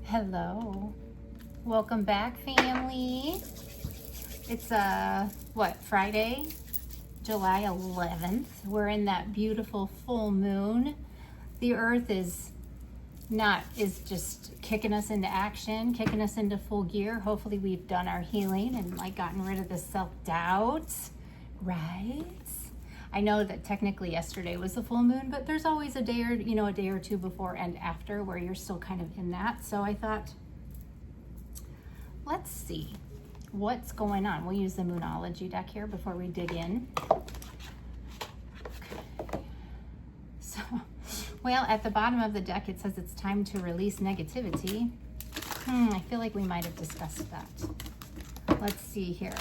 Hello. Welcome back, family. It's Friday, July 11th. We're in that beautiful full moon. The earth is just kicking us into action, kicking us into full gear. Hopefully we've done our healing and gotten rid of the self-doubt, right? I know that technically yesterday was the full moon, but there's always a day or two before and after where you're still kind of in that. So I thought, let's see what's going on. We'll use the Moonology deck here before we dig in. Okay. So, well, at the bottom of the deck, it says it's time to release negativity. I feel like we might have discussed that. Let's see here.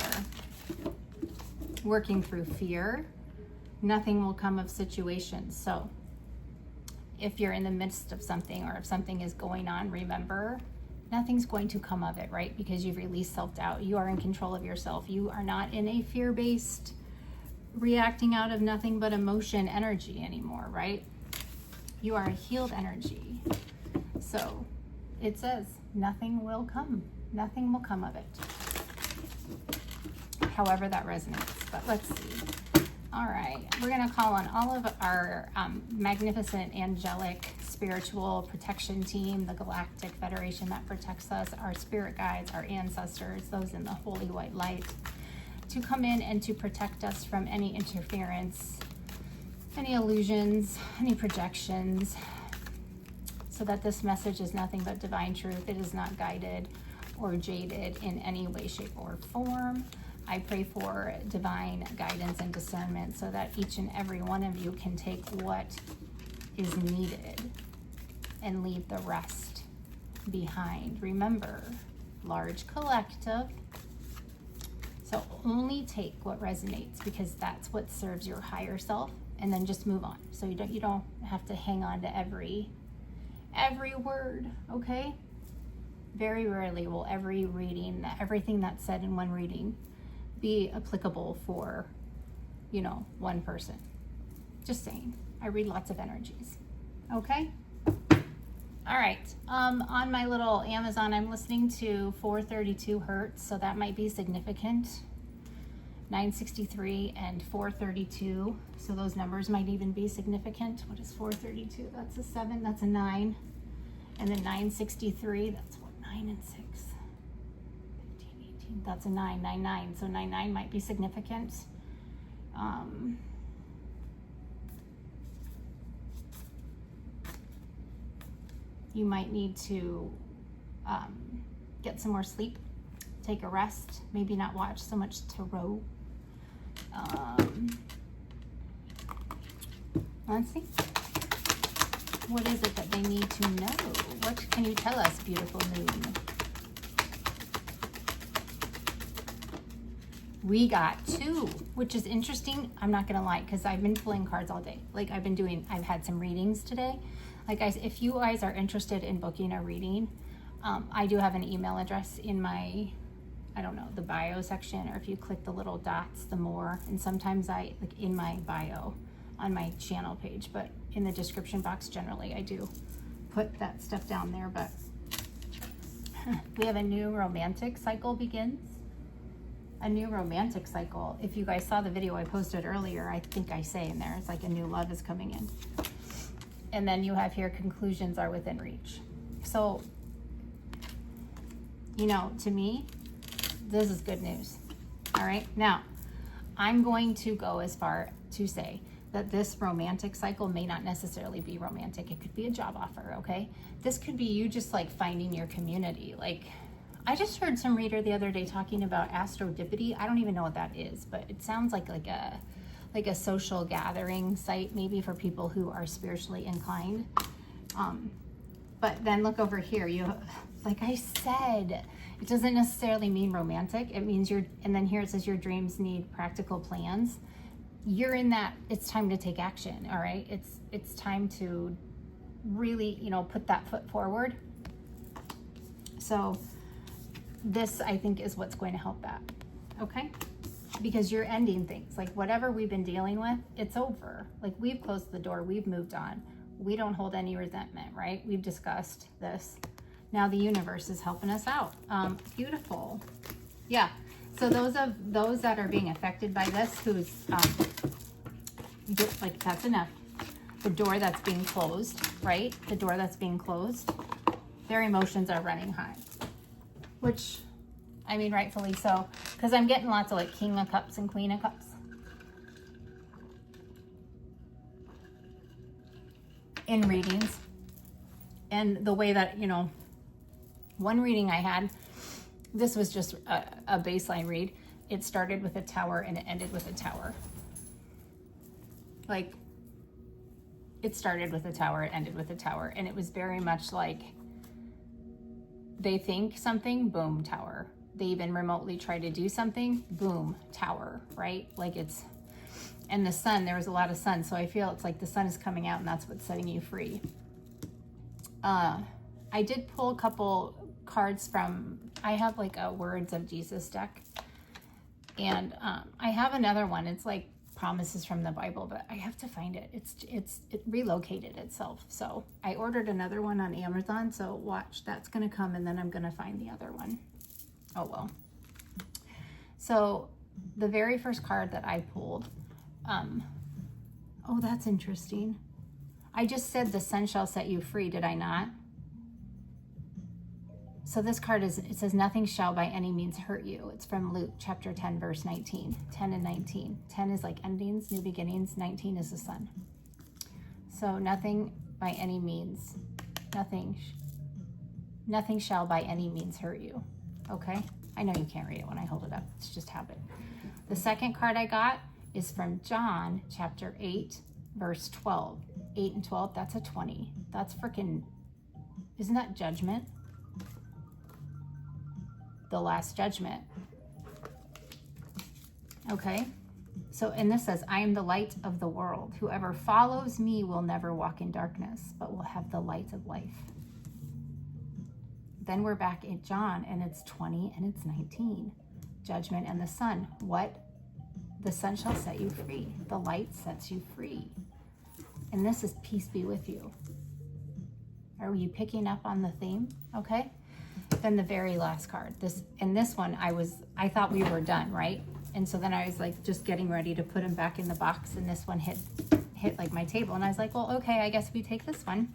Working through fear. Nothing will come of situations. So if you're in the midst of something or if something is going on, remember, nothing's going to come of it, right? Because you've released self-doubt. You are in control of yourself. You are not in a fear-based, reacting out of nothing but emotion energy anymore, right? You are a healed energy. So it says nothing will come. Nothing will come of it. However that resonates. But let's see. All right, we're gonna call on all of our magnificent, angelic, spiritual protection team, the Galactic Federation that protects us, our spirit guides, our ancestors, those in the holy white light, to come in and to protect us from any interference, any illusions, any projections, so that this message is nothing but divine truth. It is not guided or jaded in any way, shape, or form. I pray for divine guidance and discernment so that each and every one of you can take what is needed and leave the rest behind. Remember, large collective. So only take what resonates, because that's what serves your higher self, and then just move on. So you don't have to hang on to every word, okay? Very rarely will everything that's said in one reading be applicable for, one person. Just saying. I read lots of energies. Okay? All right. On my little Amazon, I'm listening to 432 hertz, so that might be significant. 963 and 432. So those numbers might even be significant. What is 432? That's a 7, that's a 9. And then 963, that's what, 9 and 6. That's a 999, so 99 might be significant. You might need to get some more sleep, take a rest, maybe not watch so much tarot. Let's see. What is it that they need to know? What can you tell us, beautiful moon? We got 2, which is interesting. I'm not gonna lie, because I've been pulling cards all day. I've had some readings today. Guys, if you guys are interested in booking a reading, I do have an email address in my, the bio section, or if you click the little dots, the more, and sometimes in my bio on my channel page, but in the description box, generally I do put that stuff down there. But we have a new romantic cycle begins. A new romantic cycle. If you guys saw the video I posted earlier, I think I say in there, it's like a new love is coming in. And then you have here, conclusions are within reach. So, to me, this is good news. All right. Now, I'm going to go as far to say that this romantic cycle may not necessarily be romantic. It could be a job offer, okay? This could be you just finding your community. I just heard some reader the other day talking about astrodippity. I don't even know what that is, but it sounds like a social gathering site, maybe for people who are spiritually inclined. But then look over here. Like I said, it doesn't necessarily mean romantic. It means and then here it says your dreams need practical plans. You're in that. It's time to take action. All right. It's time to really, put that foot forward. So this, I think, is what's going to help that, okay? Because you're ending things. Whatever we've been dealing with, it's over. We've closed the door, we've moved on. We don't hold any resentment, right? We've discussed this. Now the universe is helping us out. Beautiful. Yeah. So those that are being affected by this, who's like, that's enough. The door that's being closed, right? The door that's being closed, their emotions are running high, which, I mean, rightfully so, because I'm getting lots of like King of Cups and Queen of Cups in readings. And the way that, you know, one reading I had, this was just a baseline read. It started with a tower and it ended with a tower. Like, it started with a tower, it ended with a tower. And it was very much like, they think something, boom, tower. They even remotely try to do something, boom, tower, right? Like it's, and the sun, there was a lot of sun. So I feel it's like the sun is coming out and that's what's setting you free. I did pull a couple cards from, I have like a Words of Jesus deck. And I have another one. It's like promises from the Bible, but I have to find it. It relocated itself. So I ordered another one on Amazon. So watch, that's going to come and then I'm going to find the other one. Oh, well. So the very first card that I pulled, oh, that's interesting. I just said the sun shall set you free, did I not? So this card is, it says nothing shall by any means hurt you. It's from Luke chapter 10, verse 19, 10 and 19. 10 is like endings, new beginnings. 19 is the sun. So nothing by any means, nothing shall by any means hurt you. Okay? I know you can't read it when I hold it up. It's just habit. The second card I got is from John chapter 8, verse 12. 8 and 12, that's a 20. That's freaking, isn't that judgment? The last judgment. Okay? So, and this says, I am the light of the world. Whoever follows me will never walk in darkness, but will have the light of life. Then we're back in John, and it's 20 and it's 19. Judgment and the sun. What? The sun shall set you free. The light sets you free. And this is peace be with you. Are you picking up on the theme? Okay. Then the very last card. This one, I thought we were done, right? And so then I was like just getting ready to put them back in the box, and this one hit like my table, and I was like, well, okay, I guess we take this one.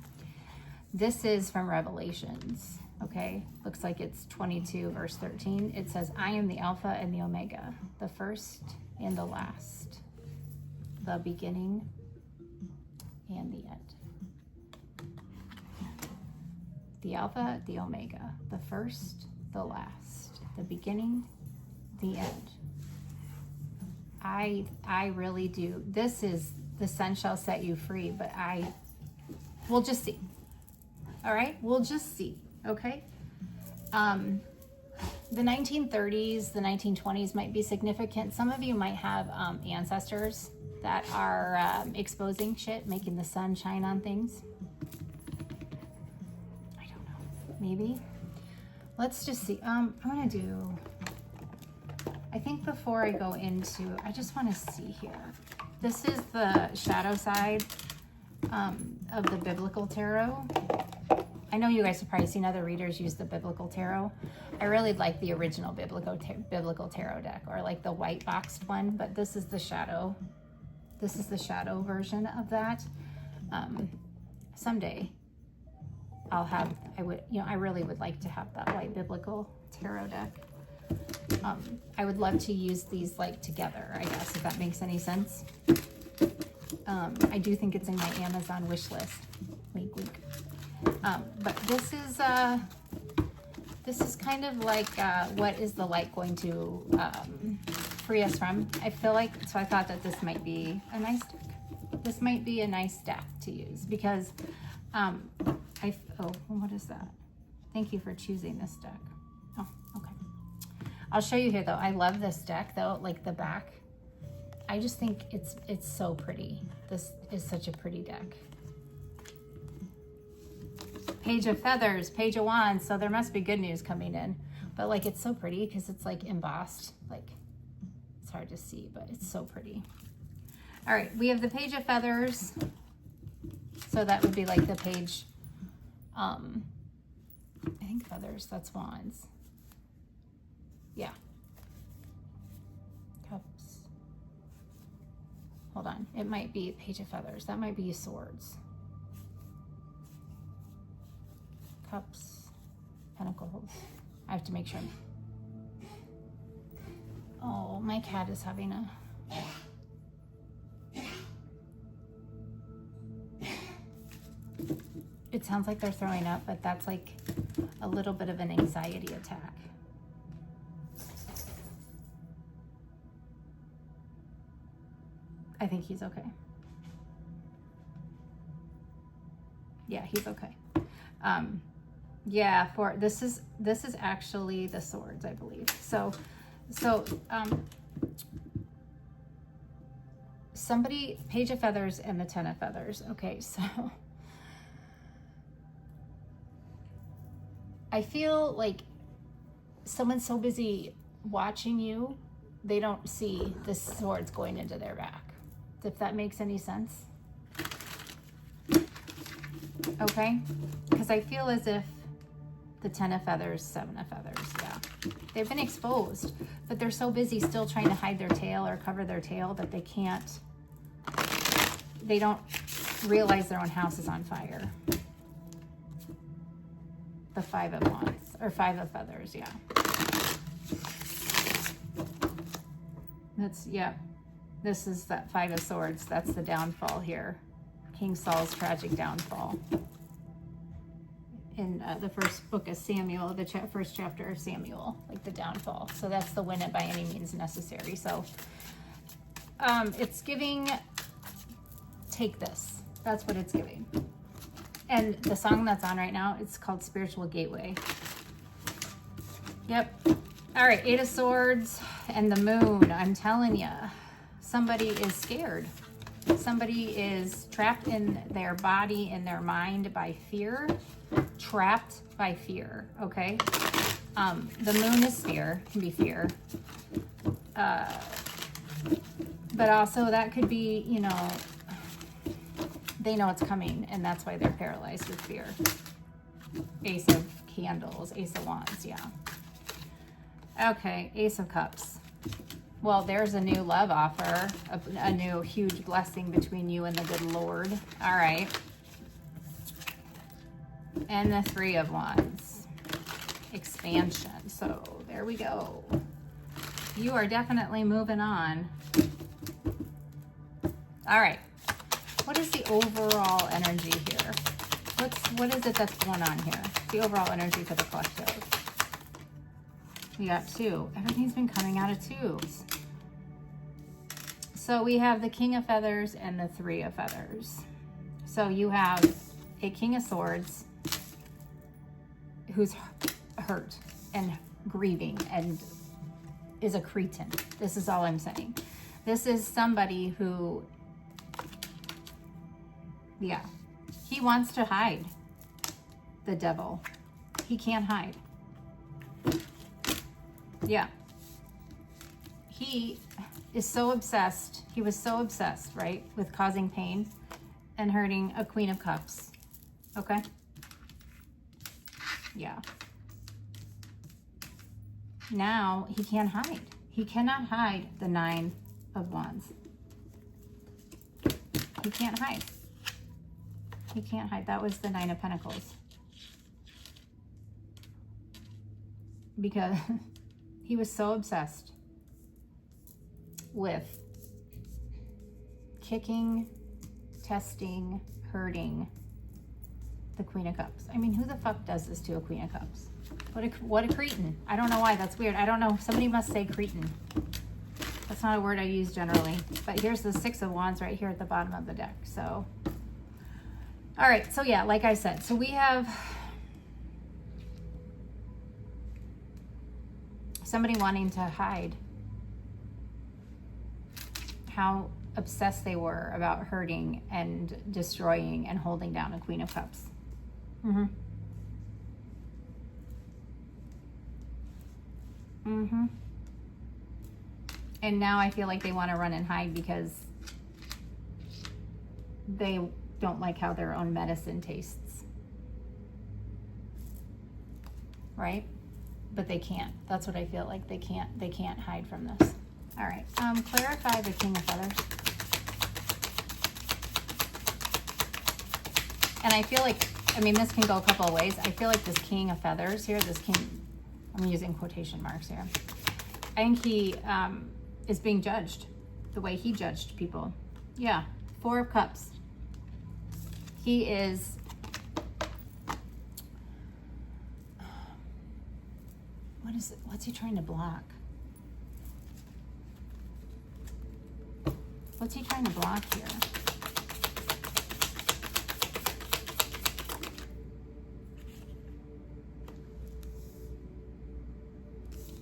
This is from Revelations. Okay, looks like it's 22 verse 13. It says, I am the Alpha and the Omega, the first and the last, the beginning and the end. The Alpha, the Omega, the first, the last, the beginning, the end. I really do. This is the sun shall set you free, but we'll just see. All right, we'll just see. Okay. The 1930s, the 1920s might be significant. Some of you might have ancestors that are exposing shit, making the sun shine on things. I don't know. Maybe. Let's just see. I'm gonna do. I think before I go into, I just want to see here. This is the shadow side of the biblical tarot. I know you guys have probably seen other readers use the biblical tarot. I really like the original biblical tarot deck, or like the white boxed one, but this is the shadow. This is the shadow version of that. Someday I'll have, I really would like to have that white biblical tarot deck. I would love to use these like together, I guess, if that makes any sense. I do think it's in my Amazon wish list. Wink, wink. But this is kind of like, what is the light going to free us from? I feel like, so I thought that this might be a nice deck. This might be a nice deck to use because, oh, what is that? Thank you for choosing this deck. Oh, okay. I'll show you here though. I love this deck though, like the back. I just think it's so pretty. This is such a pretty deck. Page of Feathers, Page of Wands, so there must be good news coming in. But like it's so pretty because it's like embossed. Like it's hard to see, but it's so pretty. All right, we have the Page of Feathers. So that would be like the page I think feathers, that's wands. Yeah. Cups. Hold on, it might be page of feathers. That might be swords. Cups, pentacles. I have to make sure. Oh, my cat is having a... It sounds like they're throwing up, but that's like a little bit of an anxiety attack. I think he's okay. Yeah, he's okay. Yeah, for this is actually the swords, I believe. So somebody, page of feathers and the 10 of feathers. Okay, so I feel like someone's so busy watching you, they don't see the swords going into their back. If that makes any sense. Okay, because I feel as if the 10 of feathers, 7 of feathers, yeah. They've been exposed, but they're so busy still trying to hide their tail or cover their tail that they can't, they don't realize their own house is on fire. The 5 of wands, or 5 of feathers, yeah. That's, yeah. This is that 5 of swords. That's the downfall here. King Saul's tragic downfall. In the first book of Samuel, the first chapter of Samuel, like the downfall. So that's the win it by any means necessary. So it's giving, take this. That's what it's giving. And the song that's on right now, it's called Spiritual Gateway. Yep. All right, 8 of Swords and the Moon. I'm telling you, somebody is scared. Somebody is trapped in their body, in their mind by fear. Trapped by fear, okay? The moon is fear, can be fear. But also that could be, you know, they know it's coming and that's why they're paralyzed with fear. Ace of Candles, Ace of Wands, yeah. Okay, Ace of Cups. Well, there's a new love offer, a new huge blessing between you and the good Lord. All right. And the 3 of Wands. Expansion. So there we go. You are definitely moving on. All right. What is the overall energy here? What is it that's going on here? The overall energy for the collective. We got 2. Everything's been coming out of 2s. So we have the King of Feathers and the 3 of Feathers. So you have a King of Swords who's hurt and grieving and is a cretin. This is all I'm saying. This is somebody who, yeah, he wants to hide. The devil. He can't hide. Yeah. He is so obsessed. He was so obsessed, right, with causing pain and hurting a Queen of Cups. Okay? Yeah. Now he can't hide. He cannot hide the 9 of Wands. He can't hide. He can't hide. That was the 9 of Pentacles. Because he was so obsessed with kicking, testing, hurting the Queen of Cups. I mean, who the fuck does this to a Queen of Cups? What a cretin. I don't know why. That's weird. I don't know. Somebody must say cretin. That's not a word I use generally. But here's the 6 of Wands right here at the bottom of the deck. So, all right. So yeah, like I said, so we have somebody wanting to hide how obsessed they were about hurting and destroying and holding down a Queen of Cups. Mm-hmm. Mm-hmm. And now I feel like they want to run and hide because they don't like how their own medicine tastes. right? But they can't. That's what I feel like. They can't hide from this. All right, clarify the King of Feathers. And I feel like, I mean, this can go a couple of ways. I feel like this King of Feathers here, this king, I'm using quotation marks here. I think he is being judged the way he judged people. Yeah, Four of Cups. He is, what's he trying to block? What's he trying to block here?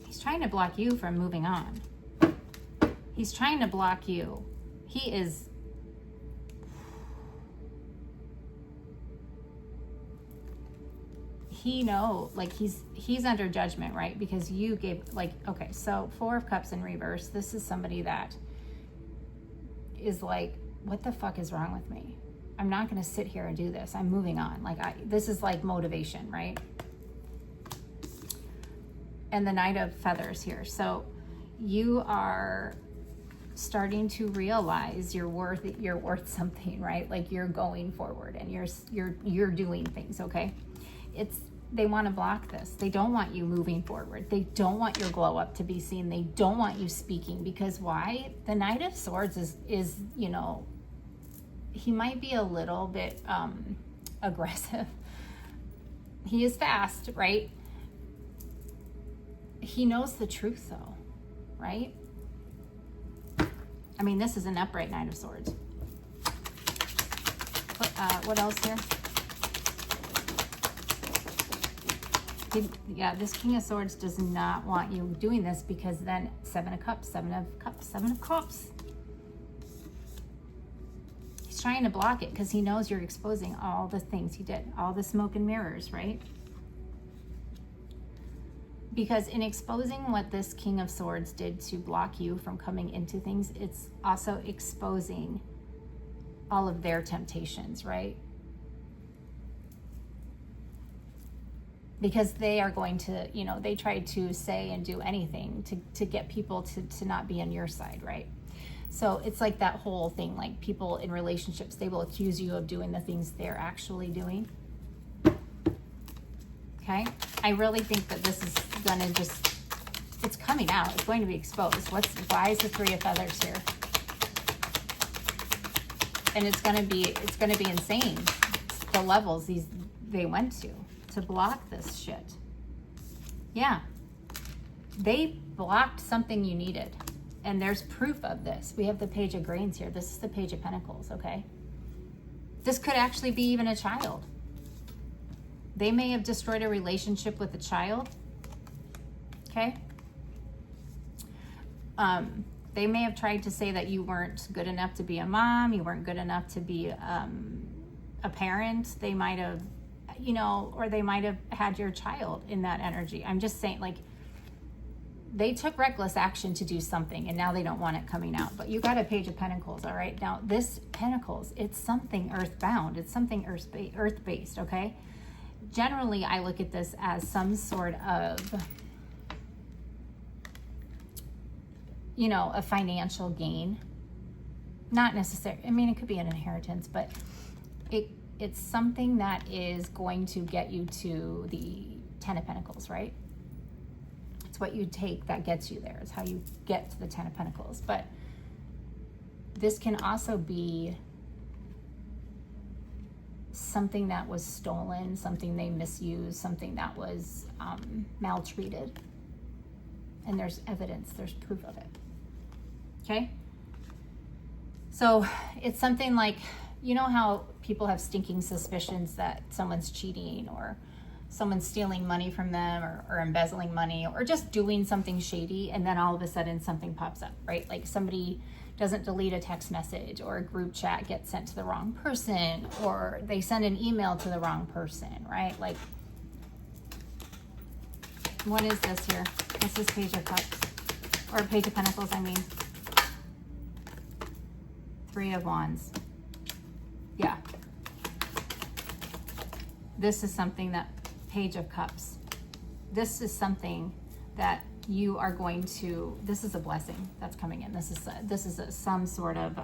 He's trying to block you from moving on. He's trying to block you. He is, he know, like he's under judgment, right? Because you gave, like, okay, so Four of Cups in reverse. This is somebody that is like, what the fuck is wrong with me? I'm not going to sit here and do this. I'm moving on. Like, this is like motivation, right? And the Knight of Feathers here. So you are starting to realize you're worth something, right? Like you're going forward and you're doing things, okay? They want to block this. They don't want you moving forward. They don't want your glow up to be seen. They don't want you speaking, because why? The Knight of Swords is, you know, he might be a little bit aggressive. He is fast, right? He knows the truth though, right? I mean, this is an upright Knight of Swords. What else here? Yeah, this King of Swords does not want you doing this, because then Seven of Cups. He's trying to block it because he knows you're exposing all the things he did, all the smoke and mirrors, right? Because in exposing what this King of Swords did to block you from coming into things, it's also exposing all of their temptations, right? Because they are going to, you know, they try to say and do anything to get people to not be on your side, right? So it's like that whole thing, like people in relationships, they will accuse you of doing the things they're actually doing. Okay? I really think that this is gonna just, it's coming out. It's going to be exposed. Why is the Three of Feathers here? And it's gonna be insane. The levels they went to block this shit. Yeah. They blocked something you needed. And there's proof of this. We have the Page of Grains here. This is the Page of Pentacles, okay? This could actually be even a child. They may have destroyed a relationship with a child. Okay? They may have tried to say that you weren't good enough to be a mom, you weren't good enough to be a parent. They might have, you know, or they might have had your child in that energy. I'm just saying, like, they took reckless action to do something, and now they don't want it coming out. But you got a Page of Pentacles, all right? Now, this Pentacles, it's something earthbound. It's something earth-based, okay? Generally, I look at this as some sort of, you know, a financial gain. Not necessarily, I mean, it could be an inheritance, but it's something that is going to get you to the Ten of Pentacles, right? It's what you take that gets you there. It's how you get to the Ten of Pentacles. But this can also be something that was stolen, something they misused, something that was maltreated. And there's evidence, there's proof of it. Okay? So it's something like, you know how people have stinking suspicions that someone's cheating or someone's stealing money from them or embezzling money or just doing something shady, and then all of a sudden something pops up, right? Like somebody doesn't delete a text message, or a group chat gets sent to the wrong person, or they send an email to the wrong person, right? Like, what is this here? This is Page of Cups, or Page of Pentacles, I mean. Three of Wands. Yeah. This is something that, Page of Cups. This is something that you are going to, this is a blessing that's coming in. This is some sort of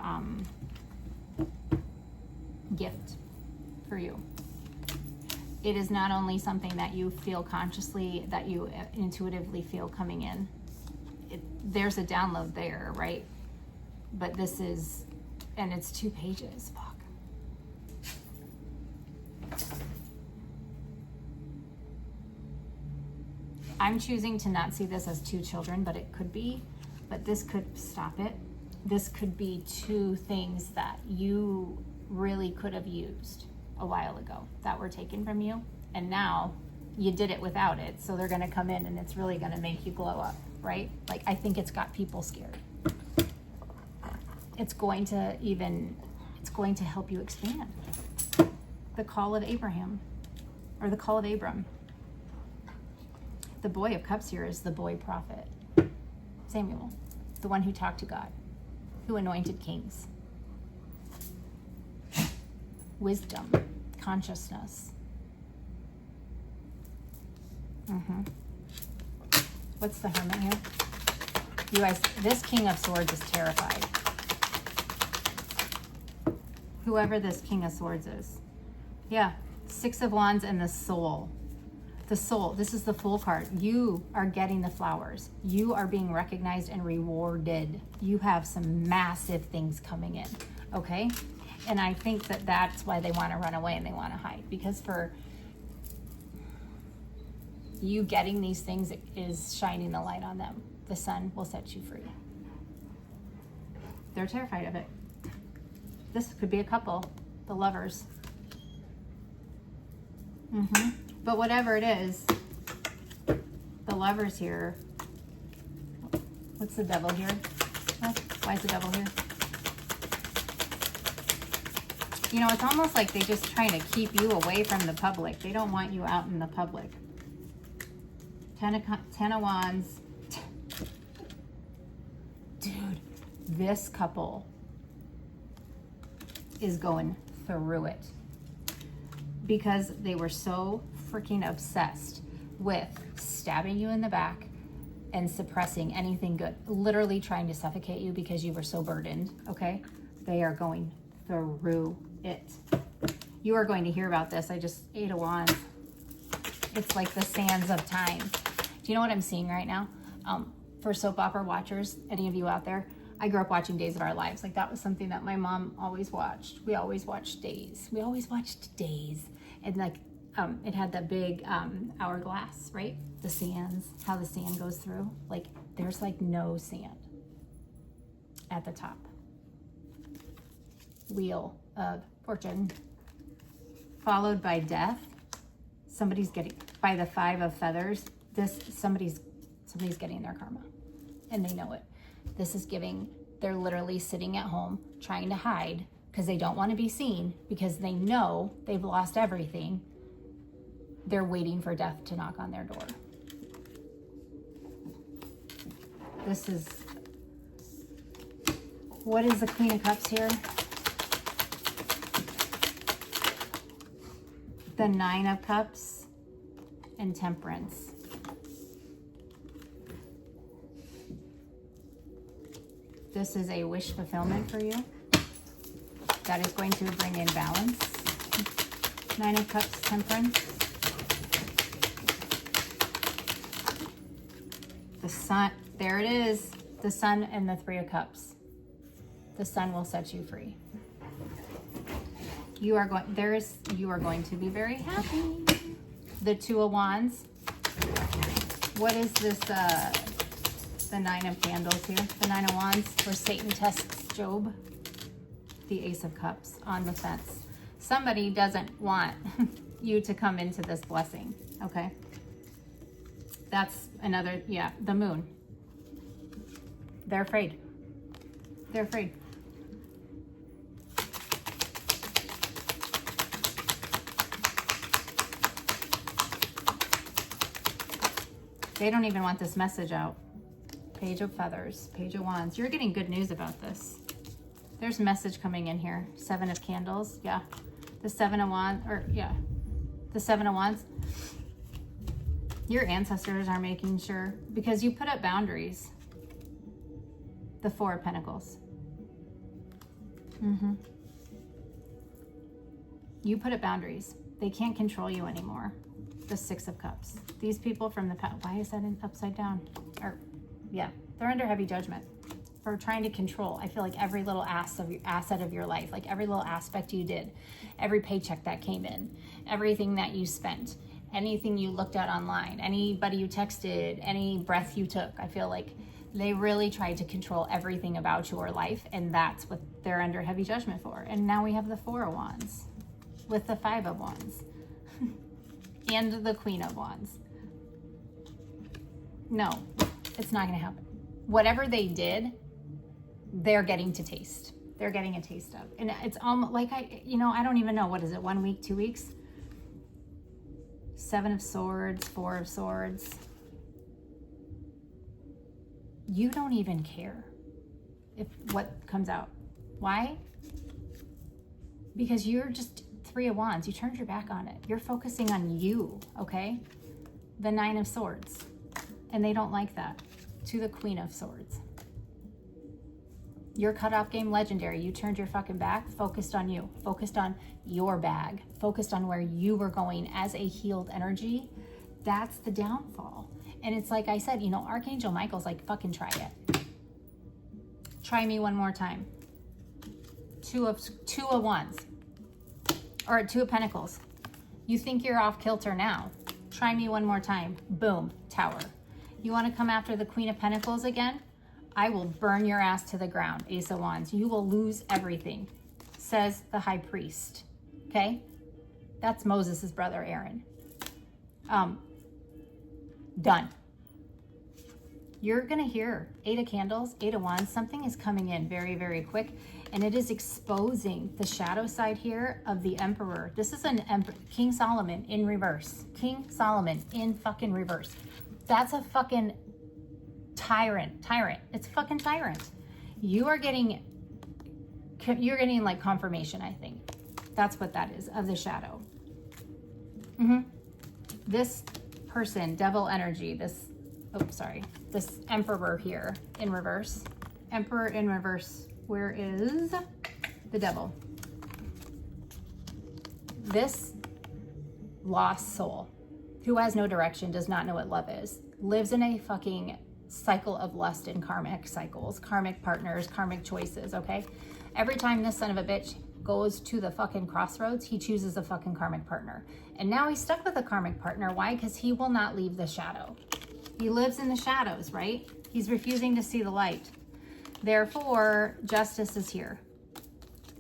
gift for you. It is not only something that you feel consciously, that you intuitively feel coming in. There's a download there, right? But this is, and it's 2 pages. Fuck. I'm choosing to not see this as 2 children, but it could be. But this could stop it. This could be 2 things that you really could have used a while ago that were taken from you, and now you did it without it, so they're going to come in and it's really going to make you glow up, right? Like, I think it's got people scared. It's going to help you expand. The call of Abraham, or the call of Abram. The boy of cups here is the boy prophet, Samuel, the one who talked to God, who anointed kings. Wisdom, consciousness. What's the Hermit here? You guys, this King of Swords is terrified. Whoever this King of Swords is. Yeah, 6 of Wands and the Soul. The Soul, this is the Fool card. You are getting the flowers. You are being recognized and rewarded. You have some massive things coming in, okay? And I think that that's why they want to run away and they want to hide. Because for you getting these things, it is shining the light on them. The sun will set you free. They're terrified of it. This could be a couple, the lovers. But whatever it is, the lovers here. What's the devil here? What? Why is the devil here? You know, it's almost like they're just trying to keep you away from the public. They don't want you out in the public. 10 of Wands. Dude, this couple is going through it because they were so freaking obsessed with stabbing you in the back and suppressing anything good, literally trying to suffocate you because you were so burdened, okay? They are going through it. You are going to hear about this. I just 8 of Wands. It's like the sands of time. Do you know what I'm seeing right now? For soap opera watchers, any of you out there, I grew up watching Days of Our Lives. Like, that was something that my mom always watched. We always watched Days. We always watched Days. And like, it had that big hourglass, right? The sands, how the sand goes through. Like, there's like no sand at the top. Wheel of Fortune, followed by death. Somebody's getting, by the 5 of Feathers, somebody's getting their karma, and they know it. This is giving, they're literally sitting at home trying to hide because they don't want to be seen, because they know they've lost everything. They're waiting for death to knock on their door. This is, what is the Queen of Cups here? The 9 of Cups and Temperance. This is a wish fulfillment for you. That is going to bring in balance. 9 of Cups, Temperance. The Sun, there it is. The Sun and the 3 of Cups. The Sun will set you free. You are going to be very happy. The 2 of Wands. What is this, the 9 of Candles here? The 9 of Wands, where Satan tests Job. The Ace of Cups, on the fence. Somebody doesn't want you to come into this blessing, okay? That's another, yeah, the Moon. They're afraid. They're afraid. They don't even want this message out. Page of Feathers, Page of Wands. You're getting good news about this. There's a message coming in here. 7 of Candles, yeah. The 7 of Wands, or yeah, the 7 of Wands. Your ancestors are making sure, because you put up boundaries. The Four of Pentacles. You put up boundaries. They can't control you anymore. The Six of Cups. These people from the past, why is that upside down? Or, yeah, they're under heavy judgment for trying to control. I feel like every little asset of your life, like every little aspect you did, every paycheck that came in, everything that you spent, anything you looked at online, anybody you texted, any breath you took. I feel like they really tried to control everything about your life, and that's what they're under heavy judgment for. And now we have the Four of Wands with the Five of Wands and the Queen of Wands. No, it's not going to happen. Whatever they did, they're getting to taste. They're getting a taste of. And it's almost like, I don't even know. What is it? 1 week, 2 weeks? Seven of Swords, Four of Swords. You don't even care if what comes out. Why? Because you're just Three of Wands. You turned your back on it. You're focusing on you, okay? The Nine of Swords. And they don't like that. To the Queen of Swords. Your cutoff game legendary. You turned your fucking back, focused on you, focused on your bag, focused on where you were going as a healed energy. That's the downfall. And it's like I said, Archangel Michael's like, fucking try it. Try me one more time. Two of Wands. Or Two of Pentacles. You think you're off kilter now. Try me one more time. Boom. Tower. You want to come after the Queen of Pentacles again? I will burn your ass to the ground. Ace of Wands. You will lose everything, says the High Priest. Okay? That's Moses' brother, Aaron. Done. You're going to hear Eight of Candles, Eight of Wands. Something is coming in very, very quick. And it is exposing the shadow side here of the Emperor. This is King Solomon in reverse. King Solomon in fucking reverse. That's a fucking tyrant. It's a fucking tyrant. You're getting like confirmation, I think. That's what that is, of the shadow. This person, devil energy, this Emperor here in reverse. Emperor in reverse. Where is the devil? This lost soul who has no direction, does not know what love is, lives in a fucking cycle of lust and karmic cycles, karmic partners, karmic choices, okay? Every time this son of a bitch goes to the fucking crossroads, he chooses a fucking karmic partner. And now he's stuck with a karmic partner. Why? Because he will not leave the shadow. He lives in the shadows, right? He's refusing to see the light. Therefore, justice is here.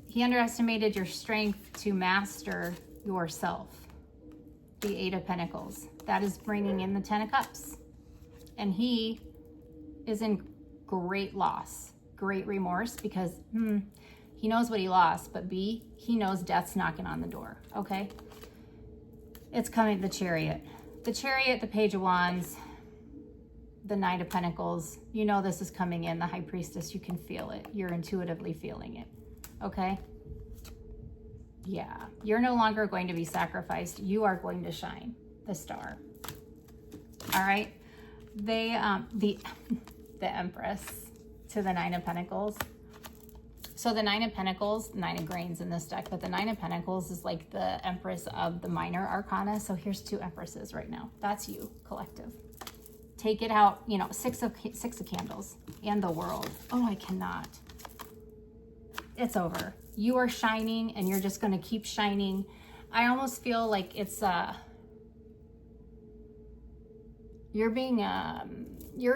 He underestimated your strength to master yourself. The Eight of Pentacles. That is bringing in the Ten of Cups. And he is in great loss, great remorse, because he knows what he lost, but B, he knows death's knocking on the door, okay? It's coming, the Chariot. The Chariot, the Page of Wands, the Knight of Pentacles. You know this is coming in. The High Priestess, you can feel it. You're intuitively feeling it, okay? Yeah, you're no longer going to be sacrificed. You are going to shine, the star. All right? The Empress to the Nine of Pentacles. So the Nine of Pentacles, Nine of Grains in this deck, but the Nine of Pentacles is like the Empress of the minor arcana. So here's two Empresses right now. That's you, collective. Take it out, six of Candles and the World. Oh, I cannot. It's over. You are shining, and you're just going to keep shining. I almost feel like it's you're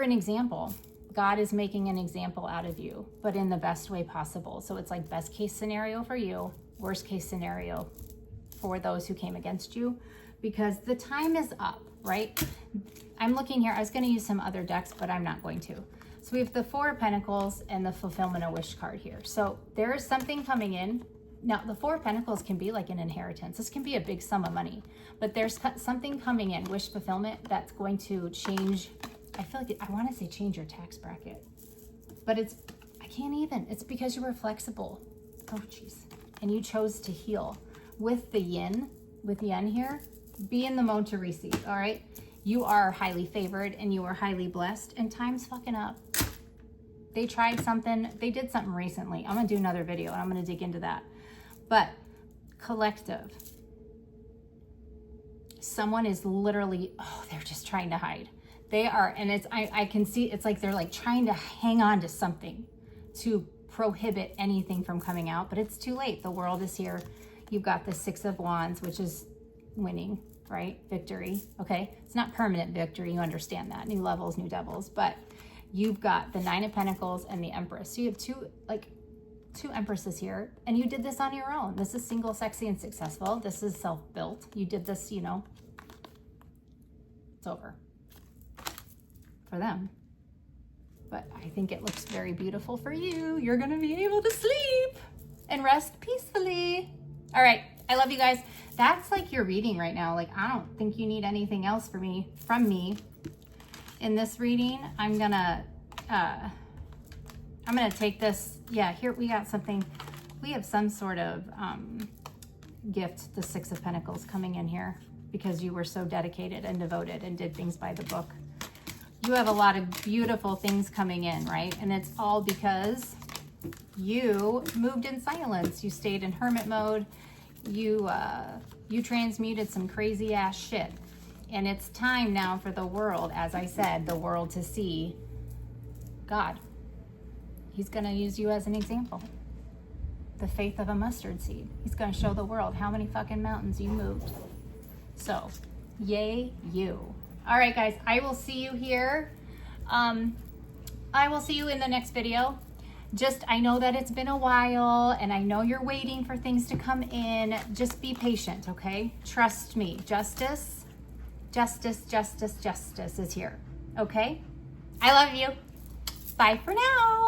an example. God is making an example out of you, but in the best way possible. So it's like best case scenario for you, worst case scenario for those who came against you, because the time is up, right? I'm looking here. I was going to use some other decks, but I'm not going to. So we have the Four of Pentacles and the Fulfillment of Wish card here. So there is something coming in. Now, the Four of Pentacles can be like an inheritance. This can be a big sum of money, but there's something coming in, wish fulfillment, that's going to change. I feel like I want to say change your tax bracket, but I can't even. It's because you were flexible. Oh, jeez. And you chose to heal with the yin, here. Be in the mode to receive, all right? You are highly favored and you are highly blessed, and time's fucking up. They tried something, they did something recently. I'm gonna do another video and I'm gonna dig into that. But collective, someone is literally, oh, they're just trying to hide. They are, and it's, I can see, it's like they're like trying to hang on to something to prohibit anything from coming out, but it's too late. The world is here. You've got the Six of Wands, which is winning, right? Victory, okay? It's not permanent victory, you understand that. New levels, new devils, but you've got the Nine of Pentacles and the Empress. So you have two Empresses here, and you did this on your own. This is single, sexy, and successful. This is self-built. You did this, you know, it's over for them. But I think it looks very beautiful for you. You're gonna be able to sleep and rest peacefully. All right, I love you guys. That's like your reading right now. Like, I don't think you need anything else from me. In this reading, I'm gonna take this. Yeah, here we got something. We have some sort of gift, the Six of Pentacles coming in here because you were so dedicated and devoted and did things by the book. You have a lot of beautiful things coming in, right? And it's all because you moved in silence. You stayed in hermit mode. You transmuted some crazy ass shit. And it's time now for the world, as I said, the world to see God. He's gonna use you as an example. The faith of a mustard seed. He's gonna show the world how many fucking mountains you moved. So, yay you. All right, guys, I will see you here. I will see you in the next video. Just, I know that it's been a while and I know you're waiting for things to come in. Just be patient, okay? Trust me. Justice is here, okay? I love you. Bye for now.